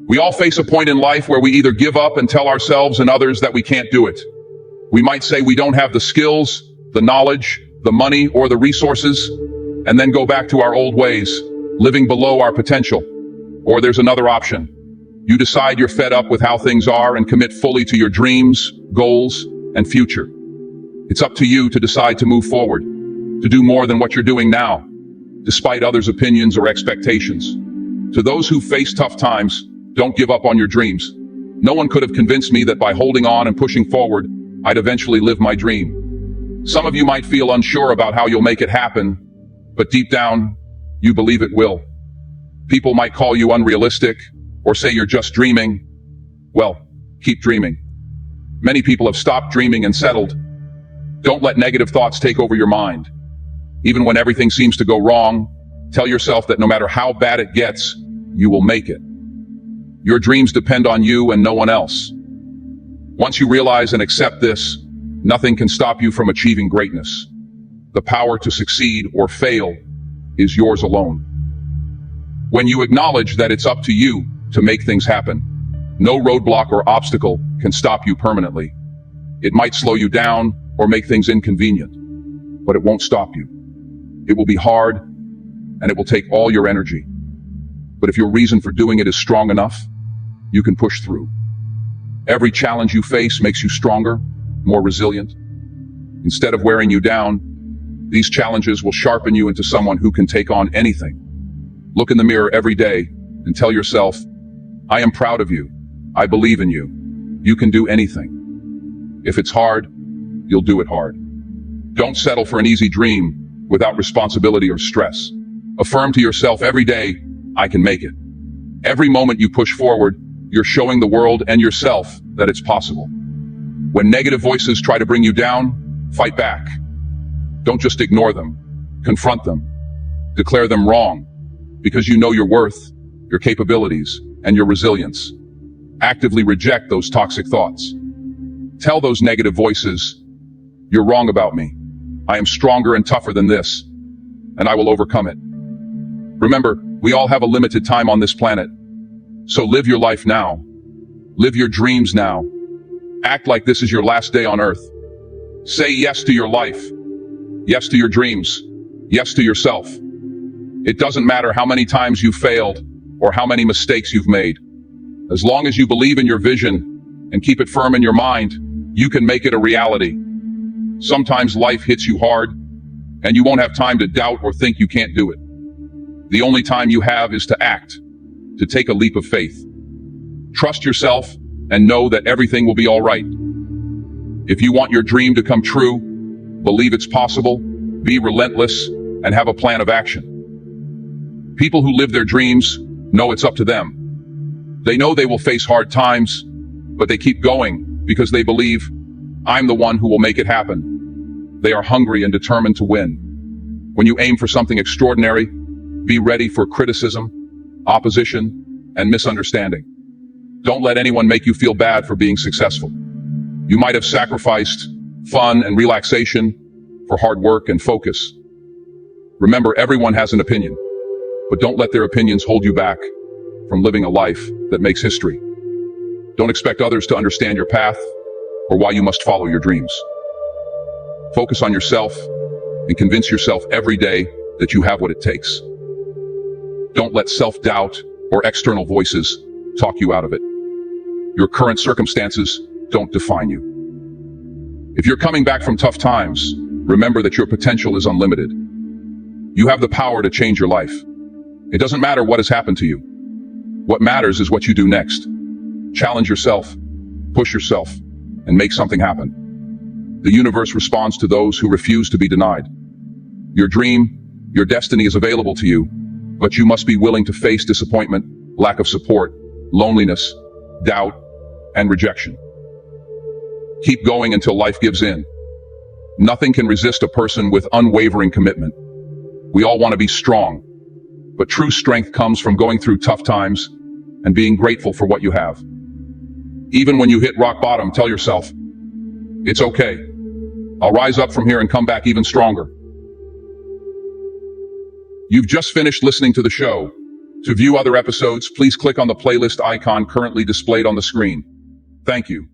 We all face a point in life where we either give up and tell ourselves and others that we can't do it. We might say we don't have the skills, the knowledge, the money, or the resources, and then go back to our old ways, living below our potential. Or there's another option. You decide you're fed up with how things are and commit fully to your dreams, goals, and future. It's up to you to decide to move forward, to do more than what you're doing now, despite others' opinions or expectations. To those who face tough times, don't give up on your dreams. No one could have convinced me that by holding on and pushing forward, I'd eventually live my dream. Some of you might feel unsure about how you'll make it happen, but deep down, you believe it will. People might call you unrealistic, or say you're just dreaming. Well, keep dreaming. Many people have stopped dreaming and settled. Don't let negative thoughts take over your mind. Even when everything seems to go wrong, tell yourself that no matter how bad it gets, you will make it. Your dreams depend on you and no one else. Once you realize and accept this, nothing can stop you from achieving greatness. The power to succeed or fail is yours alone. When you acknowledge that it's up to you to make things happen, no roadblock or obstacle can stop you permanently. It might slow you down or make things inconvenient, but it won't stop you. It will be hard, and it will take all your energy. But if your reason for doing it is strong enough, you can push through. Every challenge you face makes you stronger, more resilient. Instead of wearing you down, these challenges will sharpen you into someone who can take on anything. Look in the mirror every day and tell yourself, I am proud of you. I believe in you. You can do anything. If it's hard, you'll do it hard. Don't settle for an easy dream without responsibility or stress. Affirm to yourself every day, I can make it. Every moment you push forward, you're showing the world and yourself that it's possible. When negative voices try to bring you down, fight back. Don't just ignore them. Confront them. Declare them wrong, because you know your worth, your capabilities, and your resilience. Actively reject those toxic thoughts. Tell those negative voices, you're wrong about me. I am stronger and tougher than this, and I will overcome it. Remember, we all have a limited time on this planet. So live your life now. Live your dreams now. Act like this is your last day on earth. Say yes to your life. Yes to your dreams. Yes to yourself. It doesn't matter how many times you've failed or how many mistakes you've made. As long as you believe in your vision and keep it firm in your mind, you can make it a reality. Sometimes life hits you hard, and you won't have time to doubt or think you can't do it. The only time you have is to act, to take a leap of faith. Trust yourself and know that everything will be all right. If you want your dream to come true, believe it's possible, be relentless, and have a plan of action. People who live their dreams know it's up to them. They know they will face hard times, but they keep going because they believe, I'm the one who will make it happen. They are hungry and determined to win. When you aim for something extraordinary, be ready for criticism, opposition, and misunderstanding. Don't let anyone make you feel bad for being successful. You might have sacrificed fun and relaxation for hard work and focus. Remember, everyone has an opinion, but don't let their opinions hold you back from living a life that makes history. Don't expect others to understand your path or why you must follow your dreams. Focus on yourself and convince yourself every day that you have what it takes. Don't let self-doubt or external voices talk you out of it. Your current circumstances don't define you. If you're coming back from tough times, remember that your potential is unlimited. You have the power to change your life. It doesn't matter what has happened to you. What matters is what you do next. Challenge yourself, push yourself, and make something happen. The universe responds to those who refuse to be denied. Your dream, your destiny is available to you, but you must be willing to face disappointment, lack of support, loneliness, doubt, and rejection. Keep going until life gives in. Nothing can resist a person with unwavering commitment. We all want to be strong, but true strength comes from going through tough times and being grateful for what you have. Even when you hit rock bottom, tell yourself, it's okay. I'll rise up from here and come back even stronger. You've just finished listening to the show. To view other episodes, please click on the playlist icon currently displayed on the screen. Thank you.